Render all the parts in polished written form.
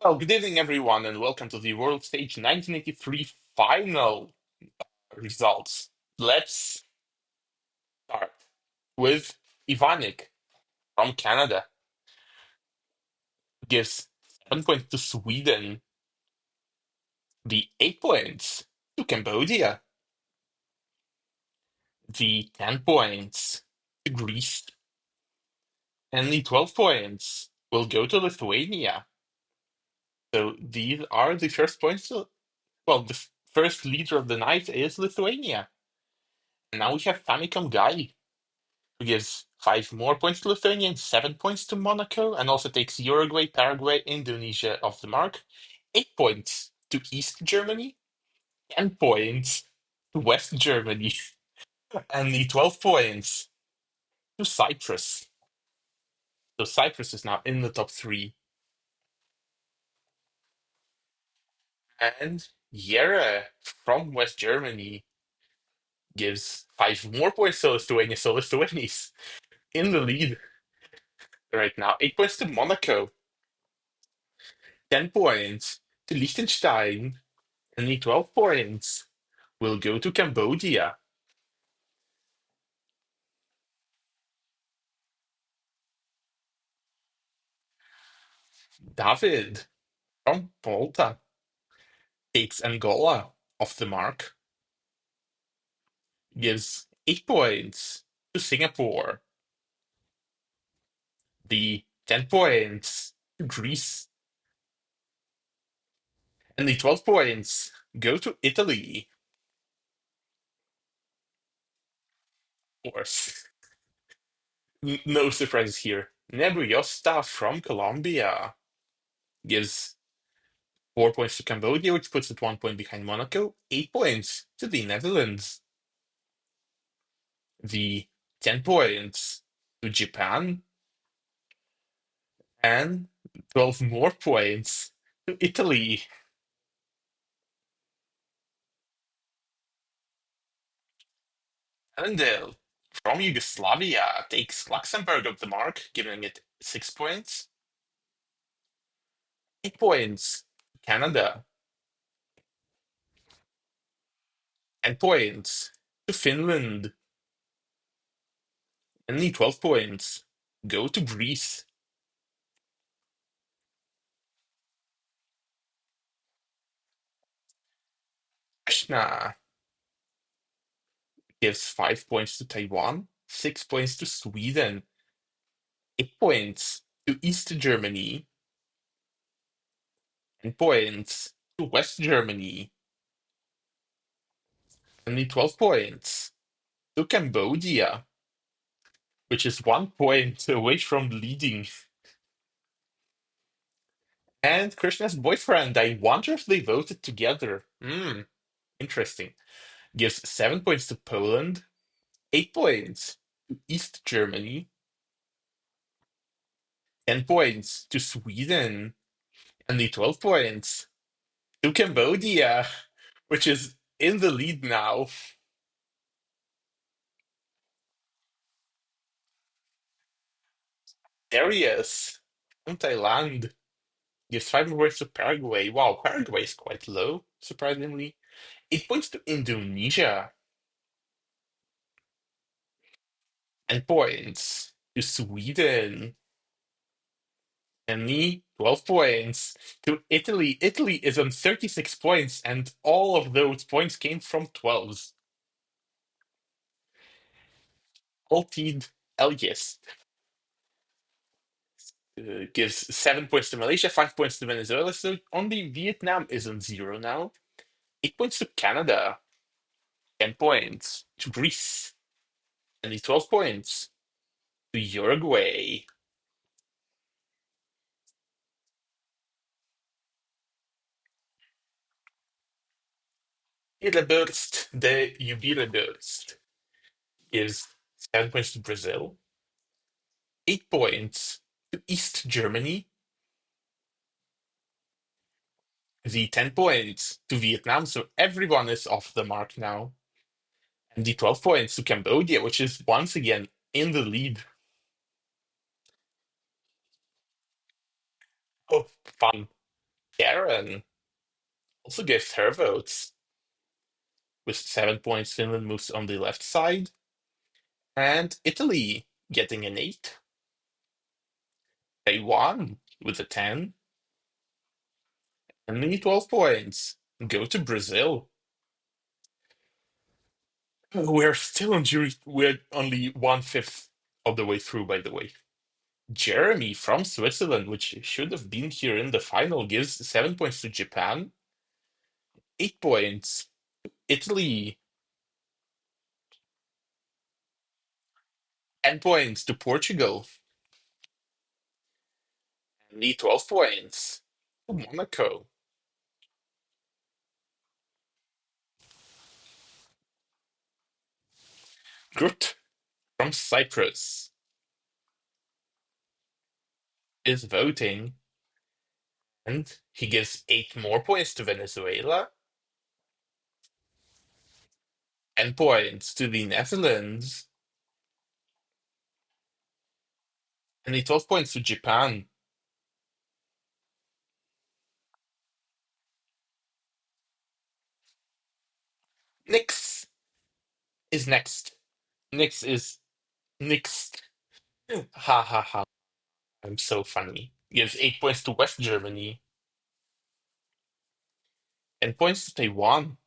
Well, good evening, everyone, and welcome to the World Stage 1983 final results. Let's start with Ivanik from Canada. Gives 7 points to Sweden, the 8 points to Cambodia, the 10 points to Greece, and the 12 points will go to Lithuania. So these are the first points. Well, the first leader of the night is Lithuania. And now we have Famicom Guy, who gives 5 more points to Lithuania and 7 points to Monaco, and also takes Uruguay, Paraguay, Indonesia off the mark. 8 points to East Germany, 10 points to West Germany, and the 12 points to Cyprus. So Cyprus is now in the top three. And Yera from West Germany gives 5 more points to Lithuania, so Lithuania's in the lead right now. 8 points to Monaco, 10 points to Liechtenstein, and the 12 points will go to Cambodia. David from Malta takes Angola off the mark, gives 8 points to Singapore, the 10 points to Greece, and the 12 points go to Italy. Of course, no surprises here. Nebriosta from Colombia gives 4 points to Cambodia, which puts it 1 point behind Monaco, 8 points to the Netherlands, the 10 points to Japan, and 12 more points to Italy. Allendale from Yugoslavia takes Luxembourg up the mark, giving it 6 points. 8 points to Canada, 10 points to Finland, and the 12 points go to Greece. Krishna gives 5 points to Taiwan, 6 points to Sweden, 8 points to East Germany, and points to West Germany, and the 12 points to Cambodia, which is 1 point away from leading. And Krishna's boyfriend, I wonder if they voted together. Interesting. Gives 7 points to Poland, 8 points to East Germany, 10 points to Sweden, and the 12 points to Cambodia, which is in the lead now. Darius from Thailand gives 5 points to Paraguay. Wow, Paraguay is quite low, surprisingly. 8 points to Indonesia, and points to Sweden, and me 12 points to Italy. Italy is on 36 points, and all of those points came from 12s. Altid Elias gives 7 points to Malaysia, 5 points to Venezuela, so only Vietnam is on zero now. 8 points to Canada, 10 points to Greece, and the 12 points to Uruguay. Jubileburst de Jubileburst gives 7 points to Brazil, 8 points to East Germany, the 10 points to Vietnam, so everyone is off the mark now, and the 12 points to Cambodia, which is once again in the lead. Oh, fun. Karen also gives her votes. With 7 points, Finland moves on the left side, and Italy getting an 8. Taiwan with a 10, and only 12 points. Go to Brazil. We're still on jury. We're only one-fifth of the way through, by the way. Jeremy from Switzerland, which should have been here in the final, gives 7 points to Japan, 8 points. Italy, 10 points to Portugal, only 12 points to Monaco. Grut from Cyprus is voting, and he gives 8 more points to Venezuela, 10 points to the Netherlands, and 12 points to Japan. Nix is next. Nix is next. Ha ha ha. I'm so funny. Gives 8 points to West Germany, 10 points to Taiwan,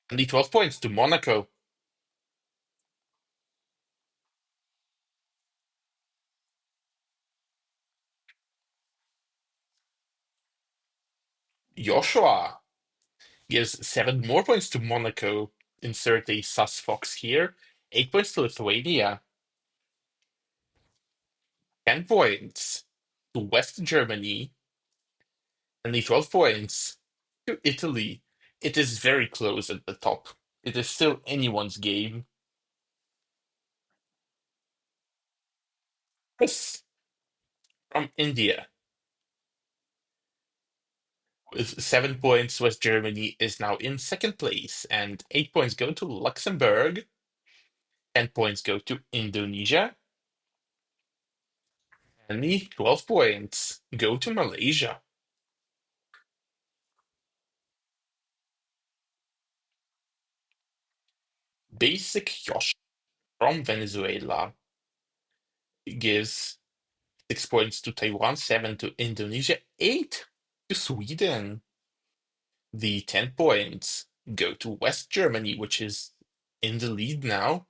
and 12 points to Monaco. Joshua gives 7 more points to Monaco. Insert a sus fox here. 8 points to Lithuania, 10 points to West Germany, and 12 points to Italy. It is very close at the top. It is still anyone's game. Chris from India. With 7 points, West Germany is now in second place, and 8 points go to Luxembourg, 10 points go to Indonesia, and the 12 points go to Malaysia. Basic Yosh from Venezuela gives 6 points to Taiwan, 7 to Indonesia, 8 to Sweden. The 10 points go to West Germany, which is in the lead now.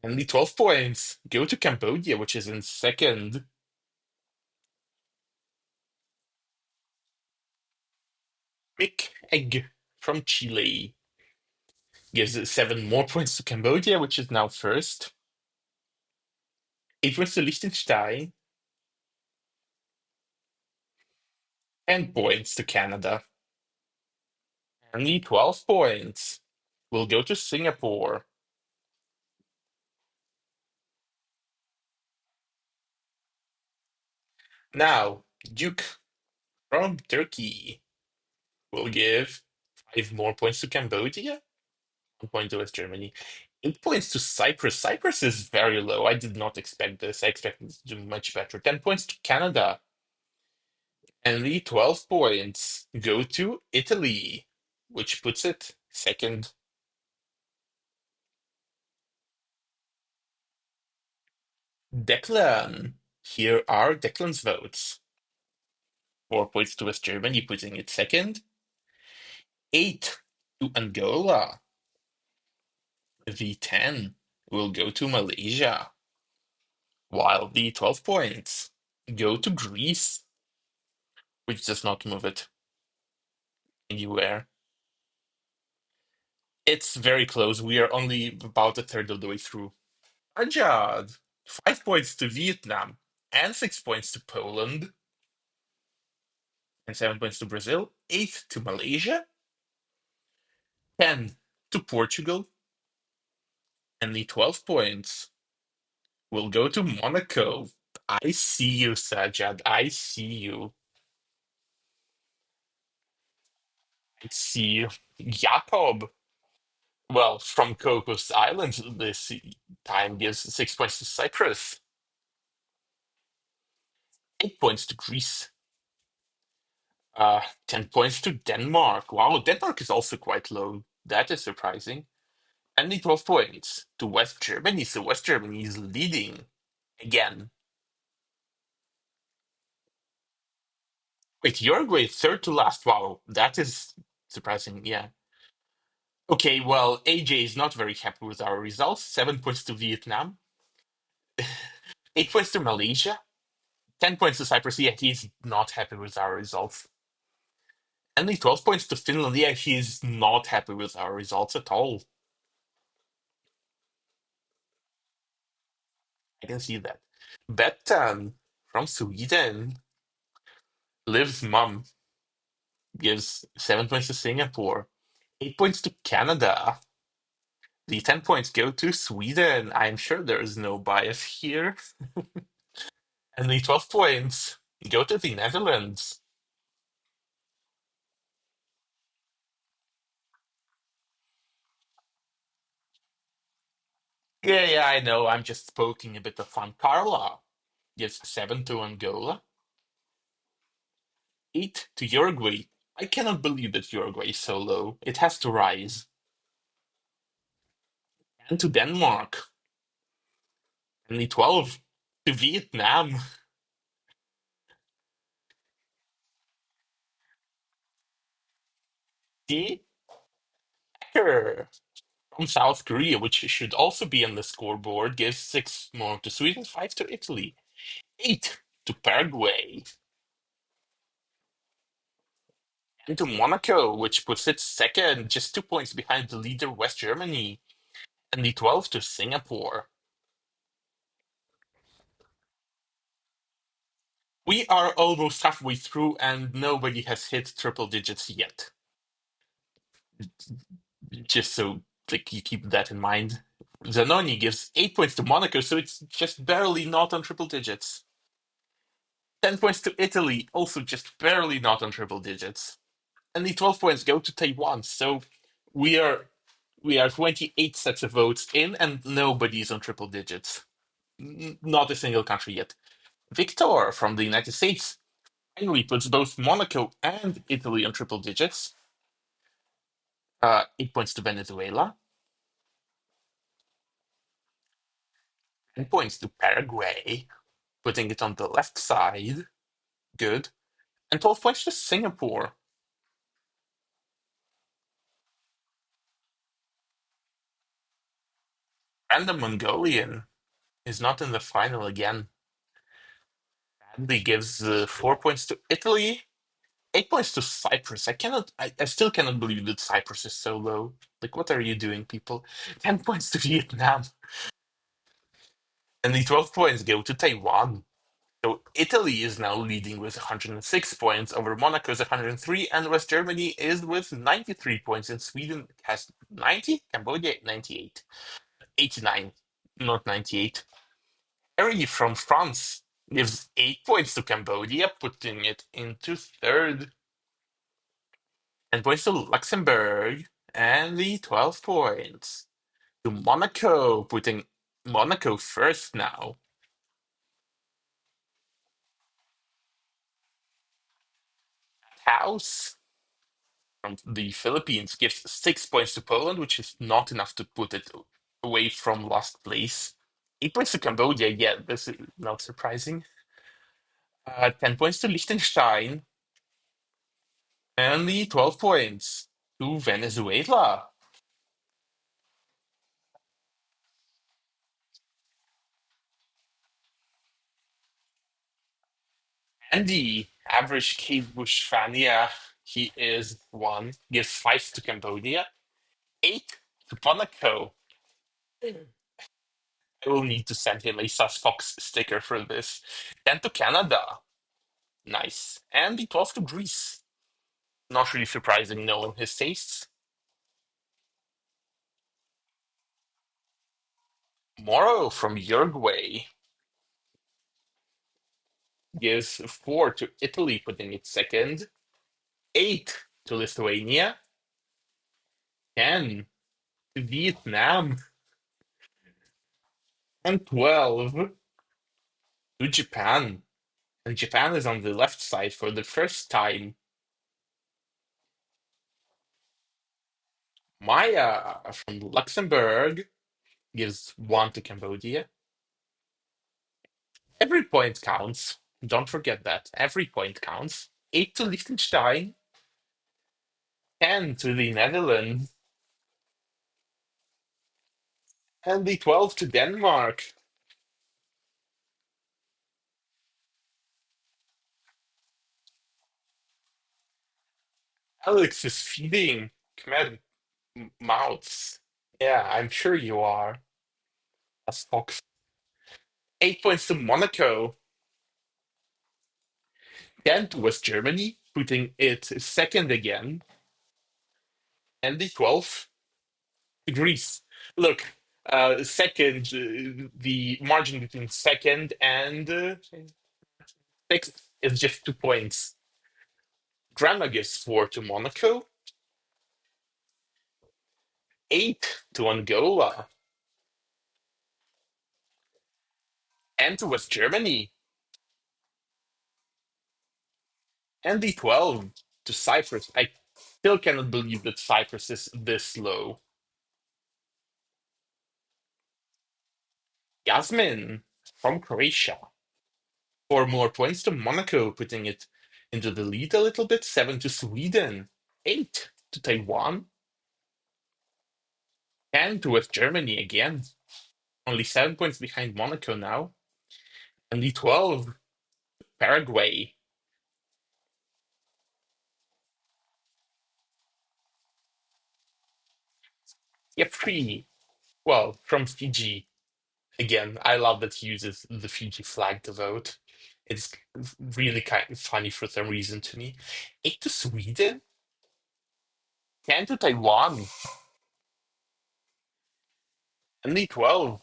And the 12 points go to Cambodia, which is in second. Mick Egg from Chile gives 7 more points to Cambodia, which is now first. 8 points to Liechtenstein. 10 points to Canada. And the 12 points will go to Singapore. Now, Duke from Turkey will give 5 more points to Cambodia, 1 point to West Germany, 8 points to Cyprus. Cyprus is very low. I did not expect this. I expected to do much better. 10 points to Canada. And the 12 points go to Italy, which puts it second. Declan. Here are Declan's votes. 4 points to West Germany, putting it second. 8 to Angola. The 10 will go to Malaysia, while the 12 points go to Greece, which does not move it anywhere. It's very close. We are only about a third of the way through. Ajad, 5 points to Vietnam, and 6 points to Poland, and 7 points to Brazil, 8 to Malaysia, 10 to Portugal, and the 12 points will go to Monaco. I see you, Sajad. I see you. I see you. Jakob, well, from Cocos Islands this time gives 6 points to Cyprus. 8 points to Greece. 10 points to Denmark. Wow, Denmark is also quite low. That is surprising. And the 12 points to West Germany. So West Germany is leading again. Wait, Uruguay third to last. Wow, that is surprising. Yeah. Okay, well, AJ is not very happy with our results. 7 points to Vietnam. 8 points to Malaysia. 10 points to Cyprus. Yeah, he's not happy with our results. Only 12 points to Finland. Yeah, he's not happy with our results at all. I can see that. Bettan from Sweden. Liv's mom gives 7 points to Singapore. 8 points to Canada. The 10 points go to Sweden. I'm sure there is no bias here. And the 12 points go to the Netherlands. Yeah, I know. I'm just poking a bit of fun. Carla gives 7 to Angola. 8 to Uruguay. I cannot believe that Uruguay is so low. It has to rise. And to Denmark. And the 12 to Vietnam. The Hacker from South Korea, which should also be on the scoreboard, gives 6 more to Sweden, 5 to Italy, 8 to Paraguay, and to Monaco, which puts it second, just 2 points behind the leader, West Germany, and the 12 to Singapore. We are almost halfway through, and nobody has hit triple digits yet. Just so like you keep that in mind. Zanoni gives 8 points to Monaco, so it's just barely not on triple digits. 10 points to Italy, also just barely not on triple digits. And the 12 points go to Taiwan. So we are we are 28 sets of votes in, and nobody's on triple digits. Not a single country yet. Victor from the United States finally puts both Monaco and Italy on triple digits. 8 points to Venezuela. 10 points to Paraguay, putting it on the left side. Good. And 12 points to Singapore. And the Mongolian is not in the final again. Badly gives 4 points to Italy, 8 points to Cyprus. I still cannot believe that Cyprus is so low. Like, what are you doing, people? 10 points to Vietnam. And the 12 points go to Taiwan. So Italy is now leading with 106 points over Monaco's 103, and West Germany is with 93 points, and Sweden has 90, Cambodia 98. 89, not 98. Harry from France gives 8 points to Cambodia, putting it into third. And points to Luxembourg, and the 12 points to Monaco, putting Monaco first now. House from the Philippines gives 6 points to Poland, which is not enough to put it away from last place. 8 points to Cambodia, yeah, this is not surprising. 10 points to Liechtenstein, and the 12 points to Venezuela. And the average Cave Bush fan, yeah, he is one, gives 5 to Cambodia, 8 to Monaco. I will need to send him a Sus Fox sticker for this. 10 to Canada. Nice. And the 12 to Greece. Not really surprising knowing his tastes. Moro from Uruguay gives 4 to Italy, putting it second. 8 to Lithuania. 10 to Vietnam. And 12 to Japan. And Japan is on the left side for the first time. Maya from Luxembourg gives 1 to Cambodia. Every point counts. Don't forget that. Every point counts. 8 to Liechtenstein, 10 to the Netherlands, and the 12 to Denmark. Alex is feeding Khmer mouths. Yeah, I'm sure you are. As Fox. 8 points to Monaco, 10 to West Germany, putting it second again, and the 12 to Greece. Look, second, the margin between second and sixth is just 2 points. Grandma gives 4 to Monaco, 8 to Angola, and to West Germany, and the 12 to Cyprus. I still cannot believe that Cyprus is this low. Yasmin from Croatia. 4 more points to Monaco, putting it into the lead a little bit. 7 to Sweden, 8 to Taiwan, 10 to West Germany again. Only 7 points behind Monaco now. And the 12, Paraguay. Yep, 3. Well, from Fiji. Again, I love that he uses the Fiji flag to vote. It's really kind of funny for some reason to me. 8 to Sweden, 10 to Taiwan, and the 12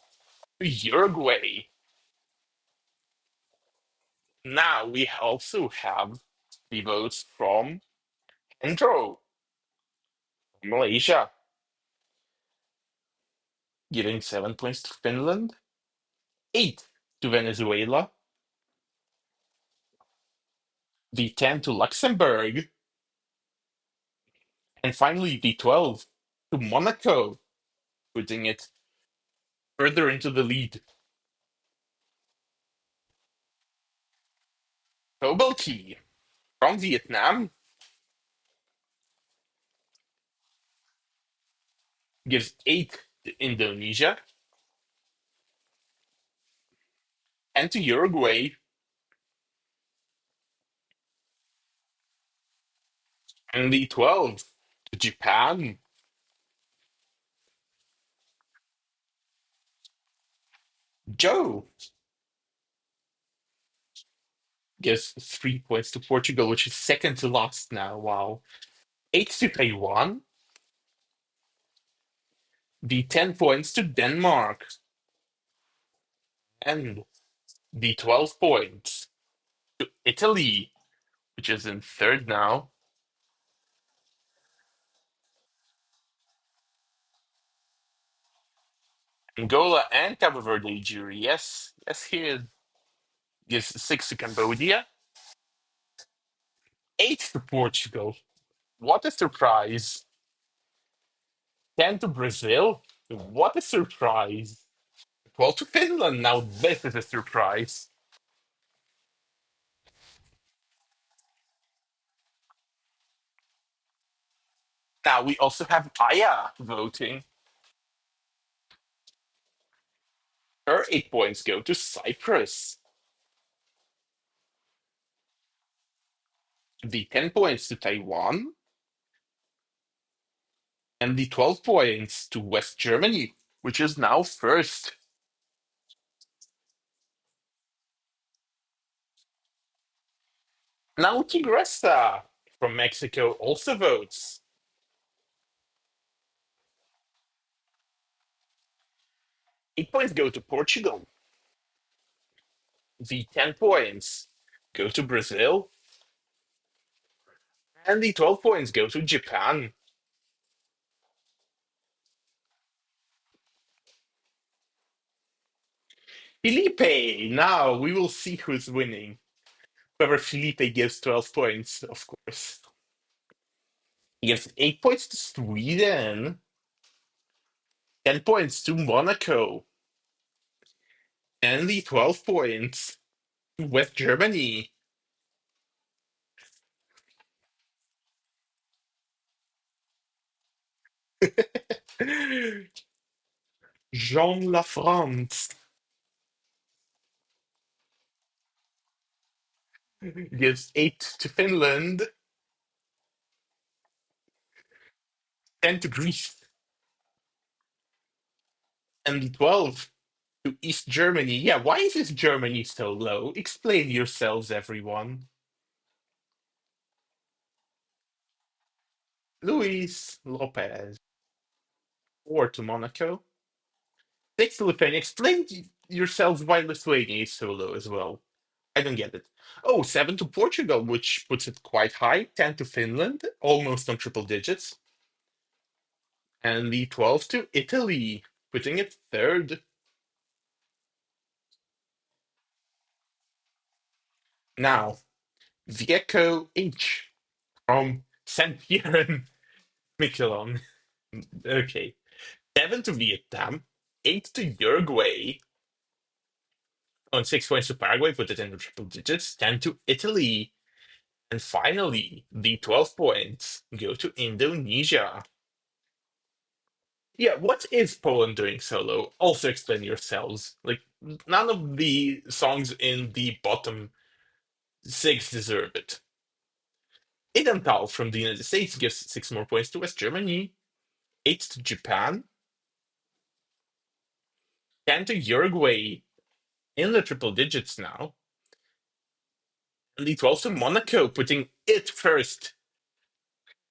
to Uruguay. Now we also have the votes from Hendro, Malaysia, giving 7 points to Finland, 8 to Venezuela, the 10 to Luxembourg, and finally the 12 to Monaco, putting it further into the lead. Tobalty from Vietnam gives 8 to Indonesia, and to Uruguay, and the 12 to Japan. Joe gives 3 points to Portugal, which is second to last now. Wow. 8 to Taiwan, the 10 points to Denmark, and the 12 points to Italy, which is in third now. Angola and Cabo Verde jury. Yes, yes, here gives 6 to Cambodia, 8 to Portugal. What a surprise. 10 to Brazil. What a surprise. 12 to Finland. Now this is a surprise. Now we also have Aya voting. Her 8 points go to Cyprus. The 10 points to Taiwan, and the 12 points to West Germany, which is now first. Now Tigresa from Mexico also votes. 8 points go to Portugal. The 10 points go to Brazil, and the 12 points go to Japan. Felipe, now we will see who's winning. Whoever Felipe gives 12 points, of course. He gives 8 points to Sweden, 10 points to Monaco, and the 12 points to West Germany. Jean Lafrance gives 8 to Finland, 10 to Greece, and the 12 to East Germany. Yeah, why is East Germany so low? Explain yourselves, everyone. Luis Lopez. 4 to Monaco. 6 to Lithuania. Explain yourselves why Lithuania is so low as well. I don't get it. Oh, 7 to Portugal, which puts it quite high. 10 to Finland, almost on triple digits. And the 12 to Italy, putting it third. Now, Vieco H from St. Pierre and Miquelon. Okay. 7 to Vietnam, 8 to Uruguay, on 6 points to Paraguay, put it in the triple digits, 10 to Italy, and finally, the 12 points go to Indonesia. Yeah, what is Poland doing solo? Also explain yourselves. Like, none of the songs in the bottom 6 deserve it. Idental from the United States gives 6 more points to West Germany, 8 to Japan, 10 to Uruguay in the triple digits now, and the 12 to Monaco, putting it first.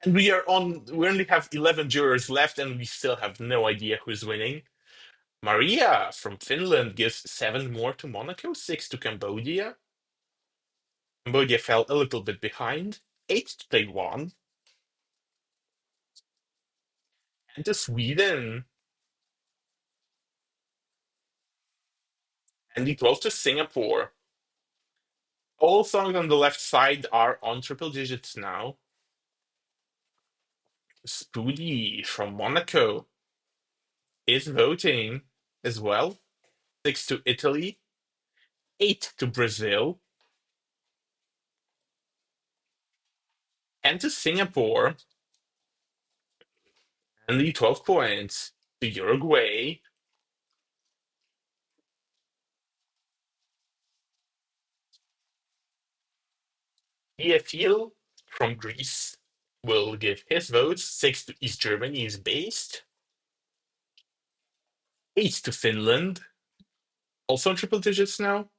And we only have 11 jurors left, and we still have no idea who's winning. Maria from Finland gives 7 more to Monaco, 6 to Cambodia. Cambodia fell a little bit behind, 8 to Taiwan, and to Sweden, and the 12 to Singapore. All songs on the left side are on triple digits now. Spoody from Monaco is voting as well. 6 to Italy, 8 to Brazil, and to Singapore, and the 12 points to Uruguay. Iefil from Greece will give his votes. 6 to East Germany is based, 8 to Finland, also on triple digits now,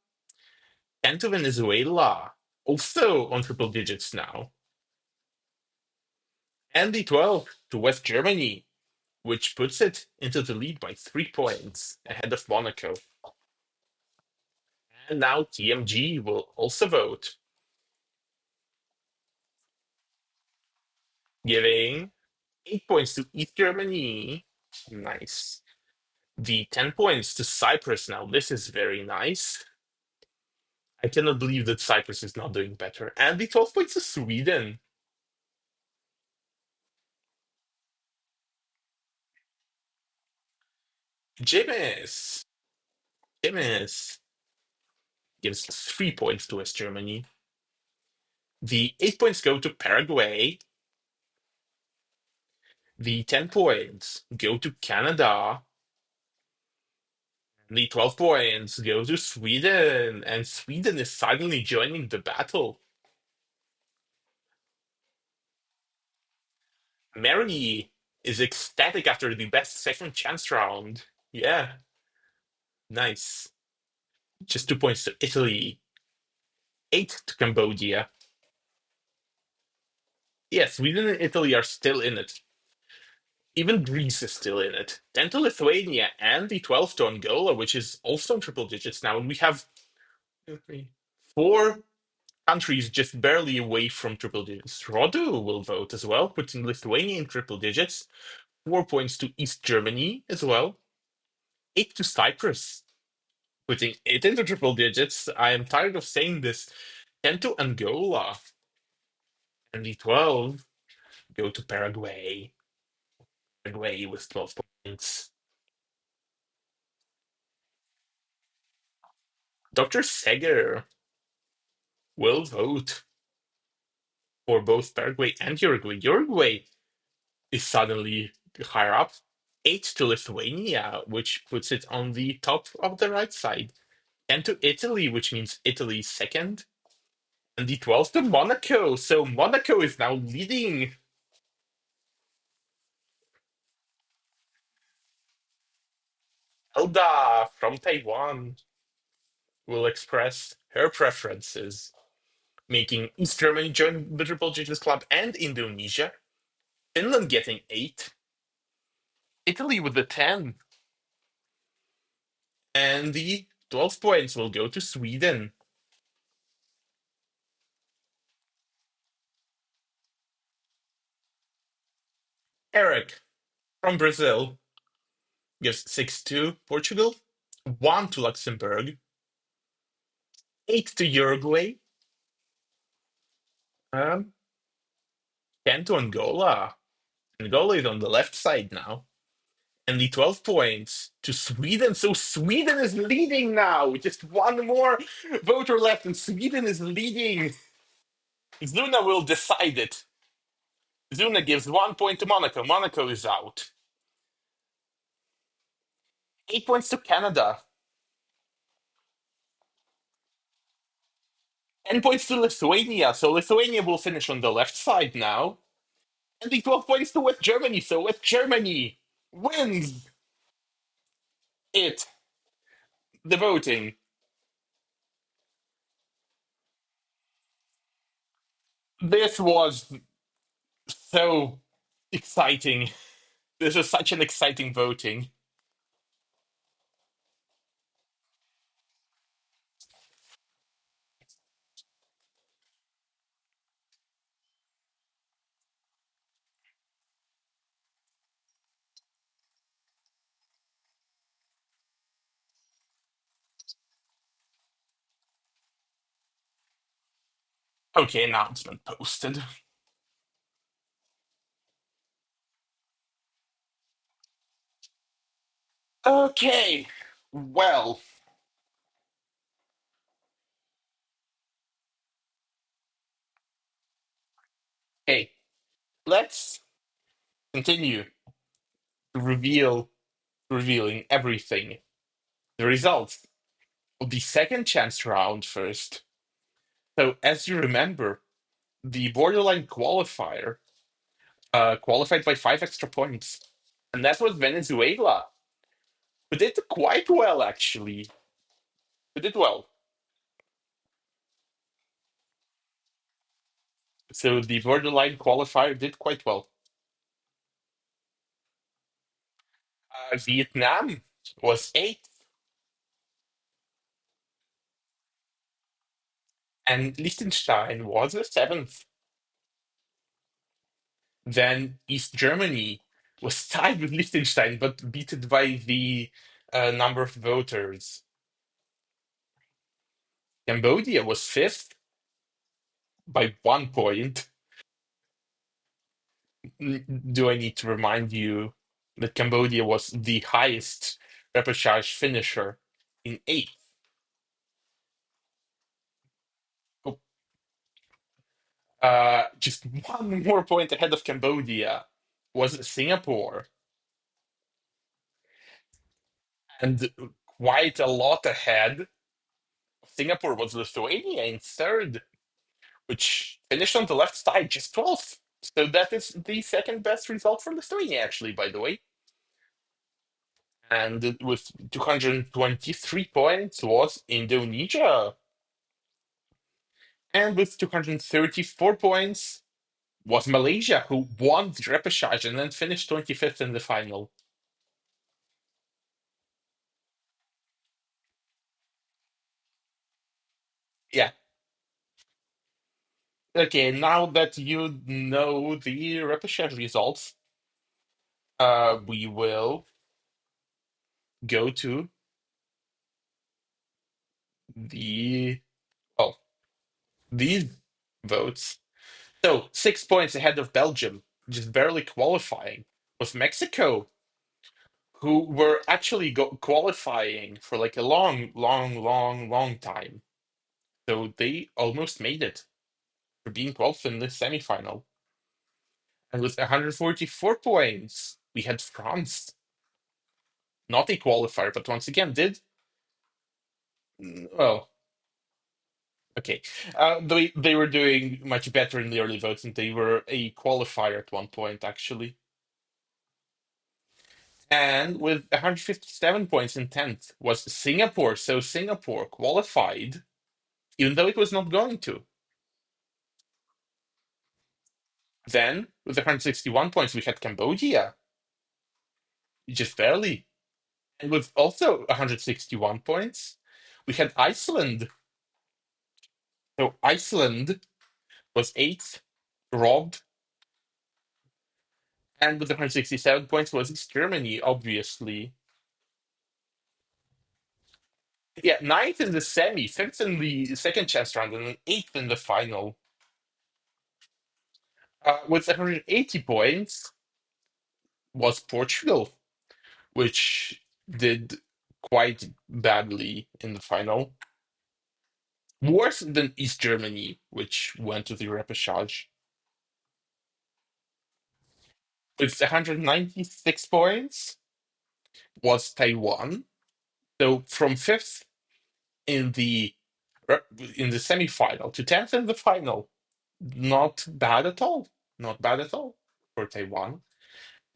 10 to Venezuela, also on triple digits now, and the 12 to West Germany, which puts it into the lead by 3 points ahead of Monaco. And now TMG will also vote, giving 8 points to East Germany. Nice. The 10 points to Cyprus now. This is very nice. I cannot believe that Cyprus is not doing better. And the 12 points to Sweden. Jimis. Jimis gives 3 points to West Germany. The 8 points go to Paraguay. The 10 points go to Canada. The 12 points go to Sweden. And Sweden is suddenly joining the battle. Mary is ecstatic after the best second chance round. Yeah, nice. Just 2 points to Italy. 8 to Cambodia. Yeah, Sweden and Italy are still in it. Even Greece is still in it. 10 to Lithuania and the 12 to Angola, which is also in triple digits now. And we have 4 countries just barely away from triple digits. Rodu will vote as well, putting Lithuania in triple digits. 4 points to East Germany as well. 8 to Cyprus, putting it into triple digits. I am tired of saying this. 10 to Angola. And the 12 go to Paraguay. Paraguay with 12 points. Dr. Seger will vote for both Paraguay and Uruguay. Uruguay is suddenly higher up. 8 to Lithuania, which puts it on the top of the right side. 10 to Italy, which means Italy is second. And the 12 to Monaco. So Monaco is now leading. Elda from Taiwan will express her preferences, making East Germany join the Triple J's Club and Indonesia. Finland getting 8. Italy with the 10. And the 12 points will go to Sweden. Eric from Brazil gives 6 to Portugal, 1 to Luxembourg, 8 to Uruguay, 10 to Angola. Angola is on the left side now. And the 12 points to Sweden. So Sweden is leading now. Just one more voter left, and Sweden is leading. Zuna will decide it. Zuna gives 1 point to Monaco. Monaco is out. 8 points to Canada. 10 points to Lithuania. So Lithuania will finish on the left side now. And the 12 points to West Germany. So West Germany wins it. The voting. This was so exciting. This was such an exciting voting. Okay, announcement posted. Okay, well, hey, let's continue to revealing everything. The results of the second chance round first. So, as you remember, the borderline qualifier qualified by 5 extra points, and that was Venezuela, who did quite well actually. Who did well. So the borderline qualifier did quite well. Vietnam was eighth, and Liechtenstein was the seventh. Then East Germany was tied with Liechtenstein, but beaten by the number of voters. Cambodia was fifth by 1 point. Do I need to remind you that Cambodia was the highest repechage finisher in eighth? Oh, just one more point ahead of Cambodia was Singapore, and quite a lot ahead. Singapore was Lithuania in third, which finished on the left side, just 12th. So that is the second best result for Lithuania, actually, by the way. And with 223 points was Indonesia. And with 234 points was Malaysia, who won the repechage and then finished 25th in the final. Yeah. Okay, now that you know the repechage results, we will go to the well, these votes. So 6 points ahead of Belgium, just barely qualifying, was Mexico, who were actually qualifying for like a long, long, long, long time. So they almost made it for being 12th in the semifinal. And with 144 points, we had France. Not a qualifier, but once again did well. Okay, they were doing much better in the early votes, and they were a qualifier at one point actually. And with 157 points in 10th was Singapore. So Singapore qualified, even though it was not going to. Then, with 161 points, we had Cambodia, just barely. And with also 161 points, we had Iceland. So Iceland was eighth, robbed. And with 167 points was East Germany, obviously. Yeah, ninth in the semi, fifth in the second chance round, and then eighth in the final. With 180 points was Portugal, which did quite badly in the final. Worse than East Germany, which went to the repechage. With 196 points was Taiwan. So from fifth in the in the semifinal to 10th in the final, not bad at all. Not bad at all for Taiwan.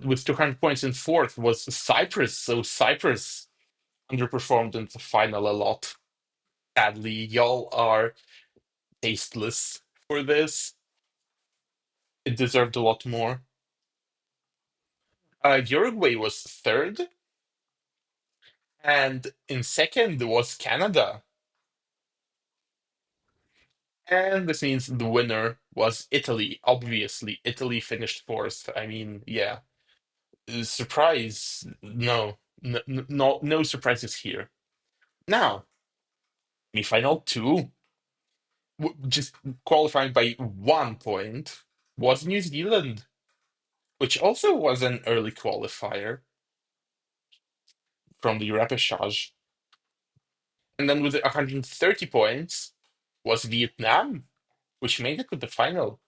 With 200 points in fourth was Cyprus. So Cyprus underperformed in the final a lot. Sadly, y'all are tasteless for this. It deserved a lot more. Uruguay was third, and in second was Canada. And this means the winner was Italy. Obviously, Italy finished fourth. I mean, yeah. Surprise? No, no surprises here. Now, semi-final two, just qualifying by 1 point, was New Zealand, which also was an early qualifier from the repechage. And then with 130 points was Vietnam, which made it to the final.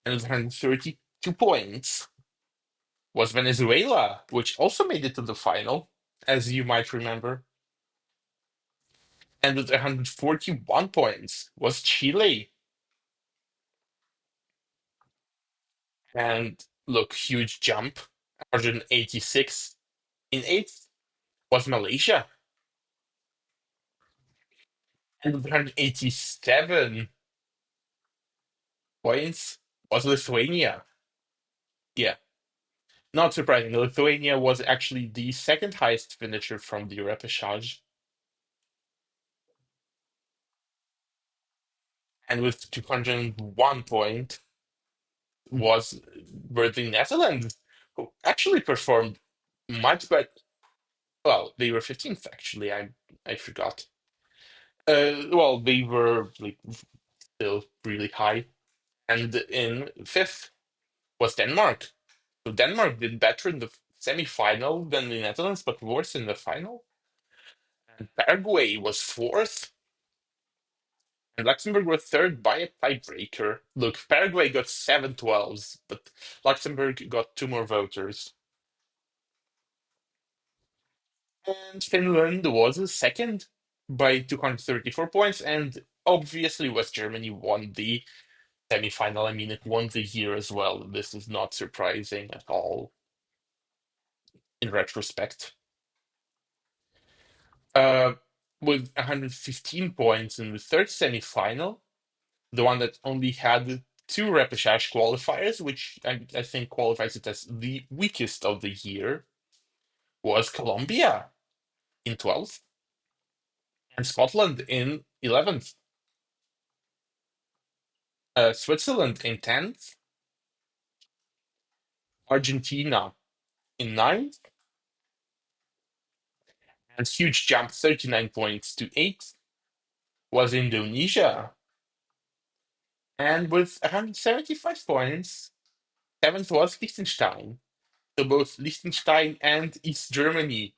And with 132 points was Venezuela, which also made it to the final, as you might remember. And with 141 points was Chile. And look, huge jump. 186 in eighth was Malaysia. And with 187 points was Lithuania. Yeah, not surprising. Lithuania was actually the second highest finisher from the repechage. And with 201 point was were the Netherlands, who actually performed much better. Well, they were 15th actually. I forgot. Well, they were like still really high. And in fifth was Denmark. So Denmark did better in the semi-final than the Netherlands, but worse in the final. And Paraguay was fourth, and Luxembourg were third by a tiebreaker. Look, Paraguay got 7-12s, but Luxembourg got two more voters. And Finland was second by 234 points, and obviously West Germany won the semi-final. I mean, it won the year as well. This is not surprising at all in retrospect. Uh, with 115 points in the third semi-final, the one that only had two repechage qualifiers, which I think qualifies it as the weakest of the year, was Colombia in 12th and Scotland in 11th. Switzerland in 10th, Argentina in ninth, and huge jump 39 points to 8th was Indonesia. And with 175 points, seventh was Liechtenstein. So both Liechtenstein and East Germany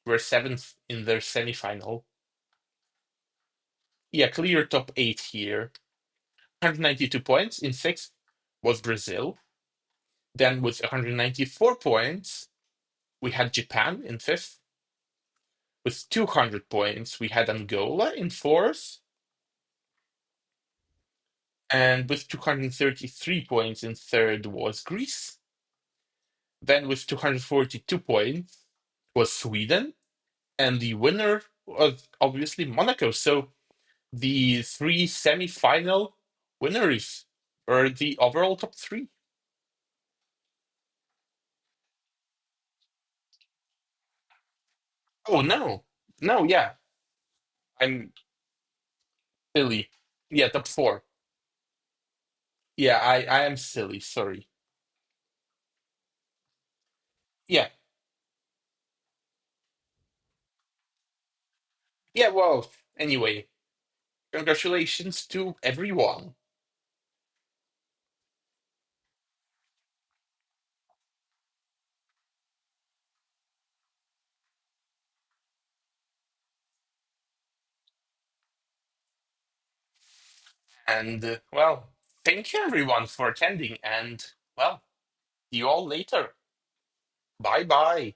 were seventh in their semifinal. Yeah, clear top eight here. 192 points in sixth was Brazil. Then with 194 points, we had Japan in fifth. With 200 points, we had Angola in fourth. And with 233 points in third was Greece. Then with 242 points was Sweden. And the winner was obviously Monaco. So the three semi-final winners are the overall top three. Oh no. No, yeah. I'm silly. Yeah, top four. Yeah, I am silly, sorry. Yeah. Yeah, well, anyway, congratulations to everyone. And well, thank you everyone for attending and well, see you all later. Bye bye.